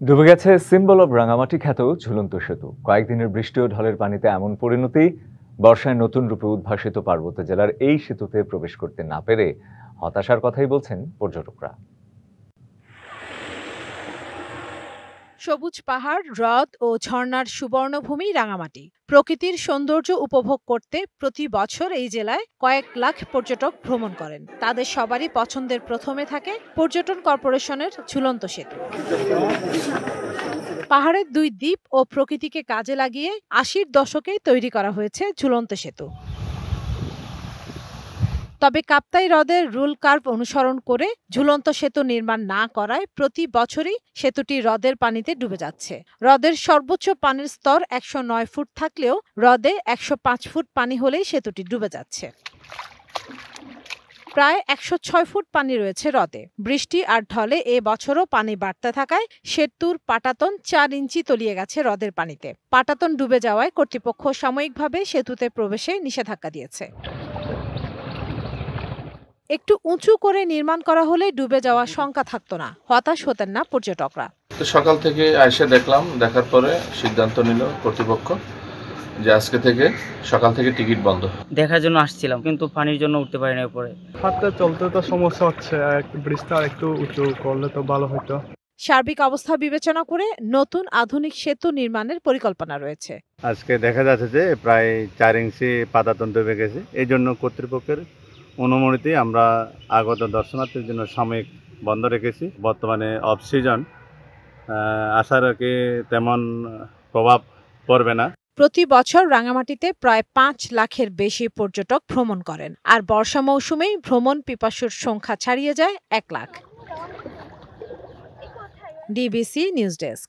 ডুবে গেছে symbol of Rangamati খ্যাত ঝুলন্ত সেতু। কয়েকদিনের বৃষ্টি ও ঢলের পানিতে এমন পরিণতি, বর্ষায় নতুন রূপে উদ্ভাসিত পার্বত্য জেলার এই সেতুতে প্রবেশ করতে না পেরে হতাশার কথাই বলছেন পর্যটকরা। সবুজ পাহাড়, হ্রদ ও ঝর্ণার সুবর্ণভূমি রাঙামাটি। প্রকৃতির সৌন্দর্য উপভোগ করতে প্রতি বছর এই জেলায় কয়েক লাখ পর্যটক ভ্রমণ করেন। তাদের সবারই পছন্দের প্রথমে থাকে পর্যটন কর্পোরেশনের ঝুলন্ত সেতু। পাহাড়ের দুই দ্বীপ ও প্রকৃতিকে কাজে লাগিয়ে ৮০-র দশকেই তৈরি করা হয়েছে ঝুলন্ত সেতু। তবে কাপ্তাই হ্রদের রুল কার্ভ অনুসরণ করে ঝুলন্ত সেতু নির্মাণ না করায় প্রতি বছরই সেতুটি হ্রদের পানিতে ডুবে যাচ্ছে। হ্রদের সর্বোচ্চ পানির স্তর ১০৯ ফুট থাকলেও হ্রদে ১০৫ ফুট পানি হলেই সেতুটি ডুবে যাচ্ছে। প্রায় ১০৬ ফুট পানি রয়েছে হ্রদে। বৃষ্টি আর ঢলে এ বছরও পানি বাড়তে থাকায় সেতুর পাটাতন ৪ ইঞ্চি তলিয়ে গেছে হ্রদের পানিতে। পাটাতন ডুবে যাওয়ায় কর্তৃপক্ষ সাময়িকভাবে সেতুতে প্রবেশে নিষেধাজ্ঞা দিয়েছে। একটু উঁচু করে নির্মাণ করা হলে ডুবে যাওয়ার শঙ্কা থাকতো না, হতাশ হতেন না পর্যটকরা। সকাল থেকে এসে দেখলাম, দেখার পরে সিদ্ধান্ত নিল কর্তৃপক্ষ যে আজকে থেকে সকাল থেকে টিকিট বন্ধ। দেখার জন্য আসছিলাম, কিন্তু পানির জন্য উঠতে পারিনি উপরে। হাঁটতে চলতে তো সমস্যা হচ্ছে, ব্রিজটা একটু উঁচু করলে তো ভালো হতো। সার্বিক অবস্থা বিবেচনা করে নতুন আধুনিক সেতু নির্মাণের পরিকল্পনা রয়েছে। আজকে দেখা যাচ্ছে যে প্রায় ৪ ইঞ্চি পাতাতন ডুবে গেছে। এই জন্য কর্তৃপক্ষের অনুমতিতে আমরা আগত দর্শনার্থীর জন্য সাময়িক বন্ধ রেখেছি। বর্তমানে অফ সিজন, আশা রাখি তেমন প্রভাব পড়বে না। প্রতি বছর রাঙামাটিতে প্রায় ৫ লাখের বেশি পর্যটক ভ্রমণ করেন, আর বর্ষা মৌসুমেই ভ্রমণ পিপাসুর সংখ্যা ছাড়িয়ে যায় ১ লাখ। DBC news desk.